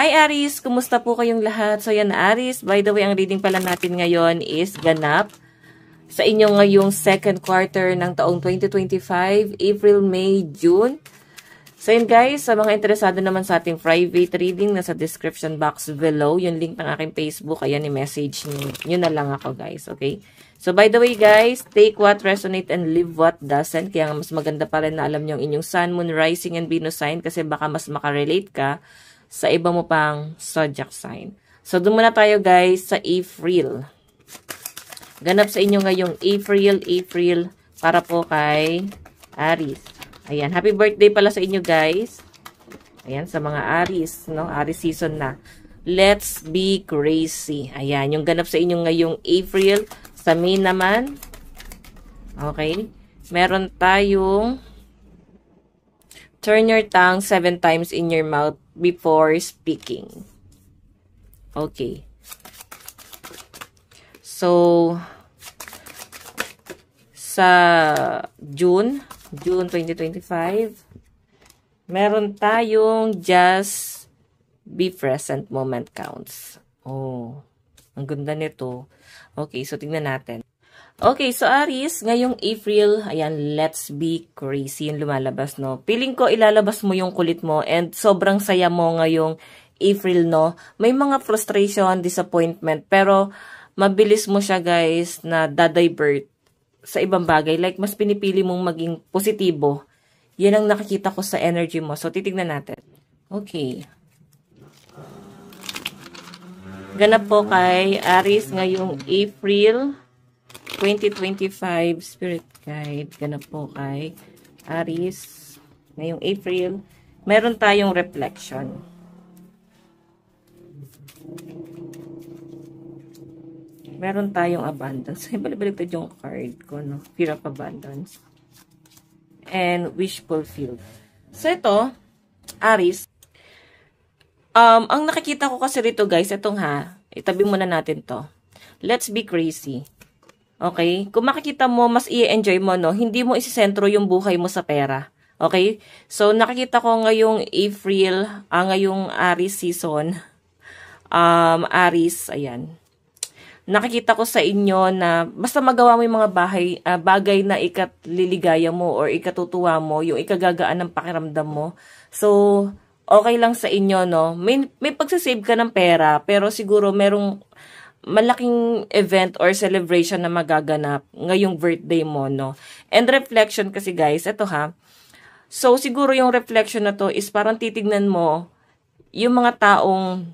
Hi Aries! Kumusta po kayong lahat? So yan Aries, by the way, ang reading pala natin ngayon is ganap sa inyo ngayong second quarter ng taong 2025, April, May, June. So yun guys, sa mga interesado naman sa ating private reading, nasa description box below, yung link ng aking Facebook, ayan, i-message nyo na lang ako guys, okay? So by the way guys, take what resonate and leave what doesn't. Kaya mas maganda pa rin na alam nyo ang inyong Sun, Moon, Rising, and Venus sign kasi baka mas makarelate ka sa iba mo pang zodiac sign. So, doon muna tayo guys sa April. Ganap sa inyo ngayong April para po kay Aries. Ayan, happy birthday pala sa inyo guys. Ayan, sa mga Aries, no? Aries season na. Let's be crazy. Ayan, yung ganap sa inyo ngayong April. Sa May naman, okay, meron tayong turn your tongue 7 times in your mouth before speaking. Okay. So, sa June 2025, meron tayong just be present, moment counts. Oh, ang ganda nito. Okay, so tingnan natin. Okay, so Aries, ngayong April, ayan, let's be crazy yung lumalabas, no? Feeling ko ilalabas mo yung kulit mo and sobrang saya mo ngayong April, no? May mga frustration, disappointment, pero mabilis mo siya, guys, na dadivert sa ibang bagay. Like, mas pinipili mong maging positibo. Yan ang nakikita ko sa energy mo. So, titignan natin. Okay. Ganap po kay Aries ngayong April 2025 Spirit Guide. Ganap po kay Aries ngayong April. Meron tayong reflection. Meron tayong abundance. Ay, balik-balik yung card ko, no? Fear of abundance. And wish fulfilled. So, ito, Aries. Ang nakikita ko kasi rito, guys, itong itabi muna natin to. Let's be crazy. Okay? Kung makikita mo, mas i-enjoy mo, no? Hindi mo isisentro yung buhay mo sa pera. Okay? So, nakikita ko ngayong April, ngayong Aries season. Aries, ayan. Nakikita ko sa inyo na basta magawa mo yung mga bagay na ikatliligaya mo or ikatutuwa mo, yung ikagagaan ng pakiramdam mo. So, okay lang sa inyo, no? May pagsasave ka ng pera, pero siguro merong malaking event or celebration na magaganap ngayong birthday mo, no? And reflection kasi guys, ito So, siguro yung reflection na to is parang titignan mo yung mga taong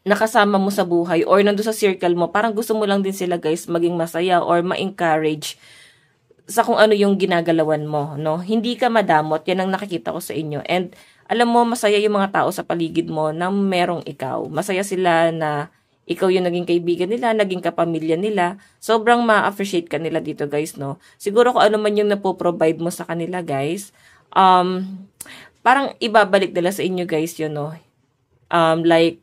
nakasama mo sa buhay or nandun sa circle mo, parang gusto mo lang din sila guys maging masaya or ma-encourage sa kung ano yung ginagalawan mo, no? Hindi ka madamot, yan ang nakikita ko sa inyo. And alam mo, masaya yung mga tao sa paligid mo na merong ikaw. Masaya sila na ikaw yung naging kaibigan nila, naging kapamilya nila. Sobrang ma-appreciate ka nila dito, guys, no? Siguro kung ano man yung napoprovide mo sa kanila, guys, parang ibabalik nila sa inyo, guys, yun, no? Like,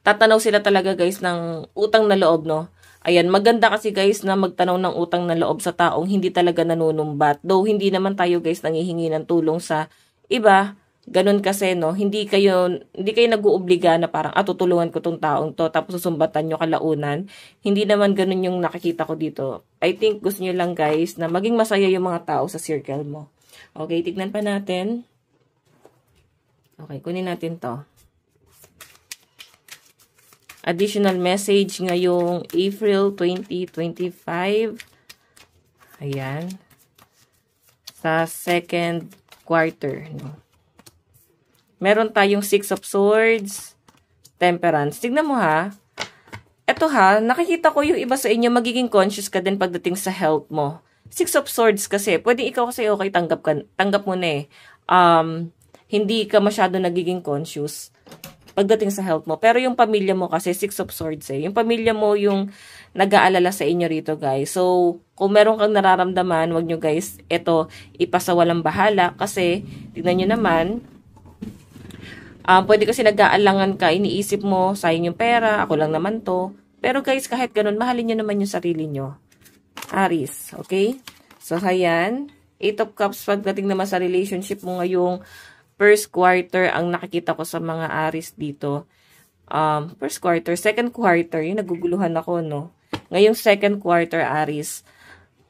tatanaw sila talaga, guys, ng utang na loob, no? Ayan, maganda kasi, guys, na magtanaw ng utang na loob sa taong hindi talaga nanunumbat. Though, hindi naman tayo, guys, nangihingi ng tulong sa iba. Ganun kasi, no, hindi kayo nag-uubliga na parang, tutulungan ko tong taong to, tapos susumbatan nyo kalaunan. Hindi naman ganun yung nakikita ko dito. I think gusto nyo lang, guys, na maging masaya yung mga tao sa circle mo. Okay, tignan pa natin. Okay, kunin natin to. Additional message ngayong April 2025. Ayan. Sa second quarter, no. Meron tayong 6 of Swords, Temperance. Tignan mo Ito nakikita ko yung iba sa inyo, magiging conscious ka din pagdating sa health mo. 6 of Swords kasi, pwedeng ikaw kasi okay, tanggap mo na hindi ka masyado nagiging conscious pagdating sa health mo. Pero yung pamilya mo kasi, 6 of Swords Yung pamilya mo yung nag-aalala sa inyo rito, guys. So, kung meron kang nararamdaman, wag nyo, guys, ito, ipasawalang bahala. Kasi, tignan nyo naman, pwede kasi nag-aalangan ka, iniisip mo, sayang yung pera, ako lang naman to. Pero guys, kahit ganun, mahalin nyo naman yung sarili nyo. Aries, okay? So, ayan. 8 of Cups, pagdating naman sa relationship mo ngayong first quarter ang nakikita ko sa mga Aries dito. First quarter, second quarter, yung naguguluhan ako, no? Ngayong second quarter, Aries,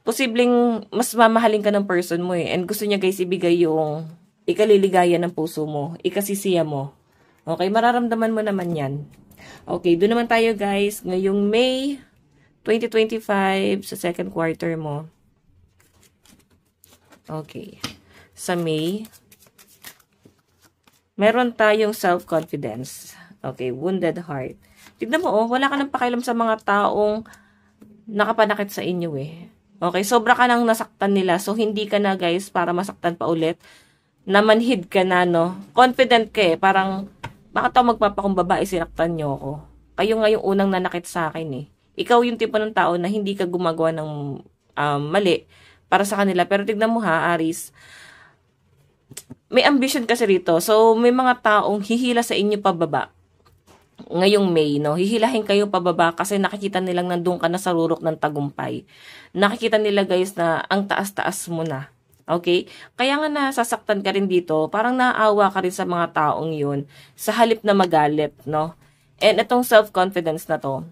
posibleng mas mamahalin ka ng person mo eh. And gusto niya guys ibigay yung ikaliligaya ng puso mo, ikasisiya mo. Okay, mararamdaman mo naman yan. Okay, doon naman tayo guys, ngayong May 2025 sa second quarter mo. Okay, sa May, meron tayong self-confidence. Okay, wounded heart. Tignan mo, oh, wala ka nang pakialam sa mga taong nakapanakit sa inyo eh. Okay, sobra ka nang nasaktan nila. So, hindi ka na guys para masaktan pa ulit. Namanhid ka na, no? Confident ka eh. Parang, bakit ako magpapakumbaba, sinaktan nyo ako? Kayo nga yung unang nanakit sa akin eh. Ikaw yung tipo ng tao na hindi ka gumagawa ng mali para sa kanila. Pero tignan mo ha, Aries, may ambition kasi rito. So, may mga taong hihila sa inyo pababa. Ngayong May, no? Hihilahin kayo pababa kasi nakikita nilang nandun ka na sa rurok ng tagumpay. Nakikita nila guys na ang taas-taas mo na. Okay? Kaya nga nasasaktan ka rin dito, parang naawa ka rin sa mga taong yun sa halip na magalit, no? And itong self-confidence na to,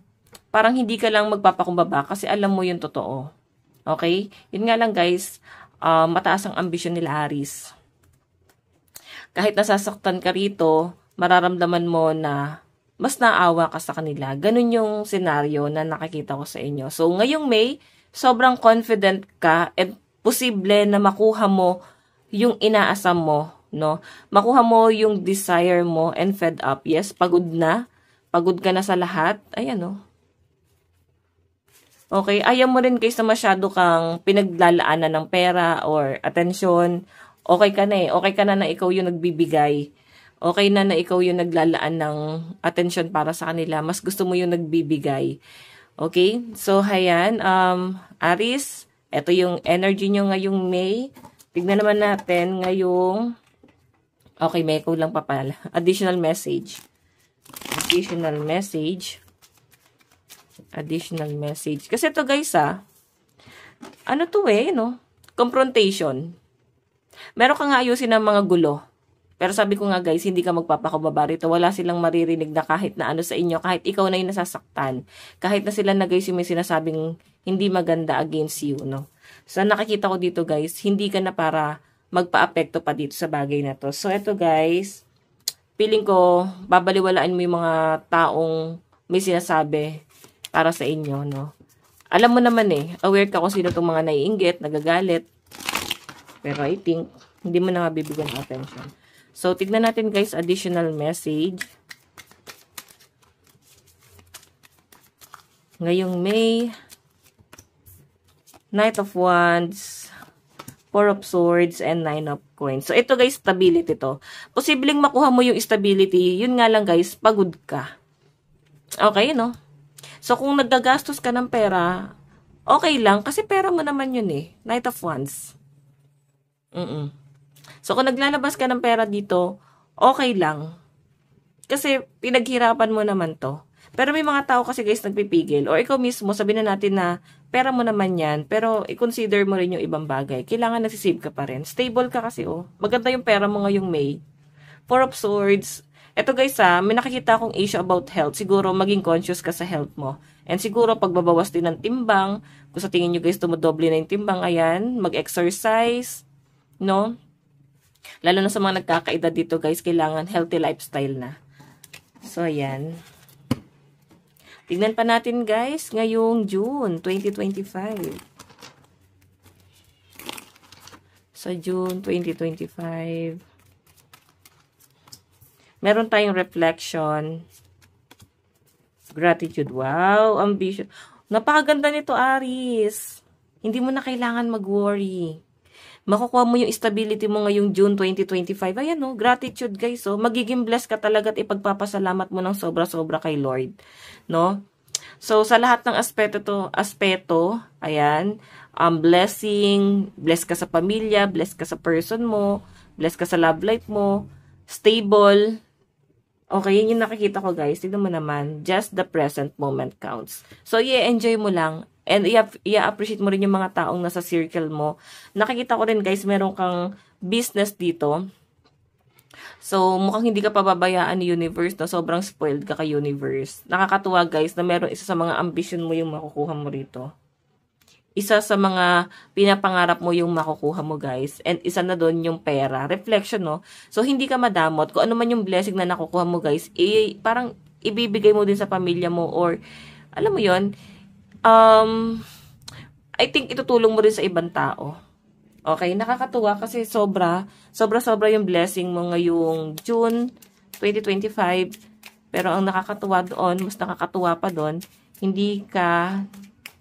parang hindi ka lang magpapakumbaba kasi alam mo yung totoo. Okay? Yun nga lang guys, mataas ang ambisyon nila Aries. Kahit nasasaktan ka rito, mararamdaman mo na mas naawa ka sa kanila. Ganun yung senaryo na nakikita ko sa inyo. So, ngayong May, sobrang confident ka at posible na makuha mo yung inaasam mo, no? Makuha mo yung desire mo and fed up. Yes, pagod na. Pagod ka na sa lahat. Ayan, no? Okay, ayaw mo rin guys na masyado kang pinaglalaanan ng pera or atensyon. Okay ka na eh. Okay ka na ikaw yung nagbibigay. Okay na ikaw yung naglalaan ng attention para sa kanila. Mas gusto mo yung nagbibigay. Okay? So, ayan. Aries, ito yung energy nyo ngayong May. Tignan naman natin ngayong... Okay, may kulang pa pala. Additional message. Additional message. Additional message. Kasi ito guys ano to eh, no? Confrontation. Meron ka nga ayusin ng mga gulo. Pero sabi ko nga guys, hindi ka magpapakababa rito. Wala silang maririnig na kahit na ano sa inyo. Kahit ikaw na yung nasasaktan. Kahit na sila na guys yung may sinasabing hindi maganda against you, no? So, nakikita ko dito guys, hindi ka na para magpa-apekto pa dito sa bagay na to. So, eto guys, feeling ko, babaliwalaan mo yung mga taong may sinasabi para sa inyo, no? Alam mo naman eh, aware ka kung sino itong mga naiinggit, nagagalit. Pero I think, hindi mo na mabibigyan ng attention. So, tignan natin guys, additional message. Ngayong May, Knight of Wands, Four of Swords, and Nine of Coins. So, ito guys, stability to. Posibleng makuha mo yung stability, yun nga lang guys, pagod ka. Okay, no? So, kung naggagastos ka ng pera, okay lang, kasi pera mo naman yun eh. Knight of Wands. So, kung naglalabas ka ng pera dito, okay lang. Kasi, pinaghirapan mo naman to. Pero may mga tao kasi guys nagpipigil. Or ikaw mismo, sabihin na natin na pera mo naman yan. Pero, i-consider mo rin yung ibang bagay. Kailangan nagsisave ka pa rin. Stable ka kasi, oh. Maganda yung pera mo ngayong May. Four of Swords. Ito guys, may nakikita akong issue about health. Siguro, maging conscious ka sa health mo. And siguro, pagbabawas din ng timbang. Kung sa tingin nyo guys, tumodoble na yung timbang. Ayan, mag-exercise. No? Lalo na sa mga nagkakaedad dito guys, kailangan healthy lifestyle na. So, ayan. Tignan pa natin guys, ngayong June 2025. Sa June 2025. Meron tayong reflection. Gratitude. Wow, ambition. Napakaganda nito, Aries. Hindi mo na kailangan mag-worry. Makukuha mo yung stability mo ngayong June 2025. Ayan, no? Gratitude, guys. So, magiging blessed ka talaga at ipagpapasalamat mo ng sobra-sobra kay Lord. No? So, sa lahat ng aspeto, ayan, blessing, blessed ka sa pamilya, blessed ka sa person mo, blessed ka sa love life mo, stable. Okay, yun yung nakikita ko, guys. Tignan mo naman, just the present moment counts. So, enjoy mo lang. And i-appreciate mo rin yung mga taong nasa circle mo. Nakikita ko rin guys, meron kang business dito. So, mukhang hindi ka pababayaan ni universe, no? Sobrang spoiled ka kay universe. Nakakatuwa, guys, na meron isa sa mga ambition mo yung makukuha mo rito. Isa sa mga pinapangarap mo yung makukuha mo, guys. And isa na doon yung pera. Reflection, no? So, hindi ka madamot. Kung ano man yung blessing na nakukuha mo, guys, parang ibibigay mo din sa pamilya mo or, alam mo yon I think itutulong mo rin sa ibang tao. Okay, nakakatuwa kasi sobra yung blessing mo ngayong June 2025. Pero ang nakakatuwa doon, mas nakakatuwa pa doon, hindi ka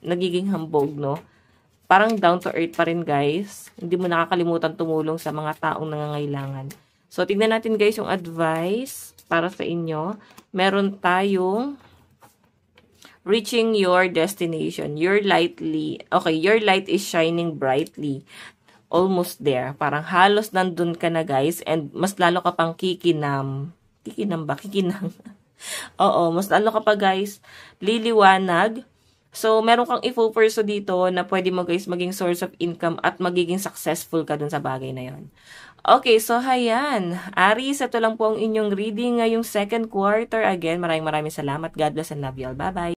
nagiging hambog, no? Parang down to earth pa rin, guys. Hindi mo nakakalimutan tumulong sa mga taong nangangailangan. So, tignan natin, guys, yung advice para sa inyo. Meron tayong reaching your destination. Your light is shining brightly. Almost there. Parang halos nandun ka na, guys. And mas lalo ka pang kikinam. Kikinam ba? Kikinam. Oo, mas lalo ka pa, guys, liliwanag. So, meron kang ifo-pursue dito na pwede mo, guys, maging source of income at magiging successful ka dun sa bagay na yon. Okay, so, hayan. Aries, ito lang po ang inyong reading ngayong second quarter. Again, maraming salamat. God bless and love you all. Bye-bye.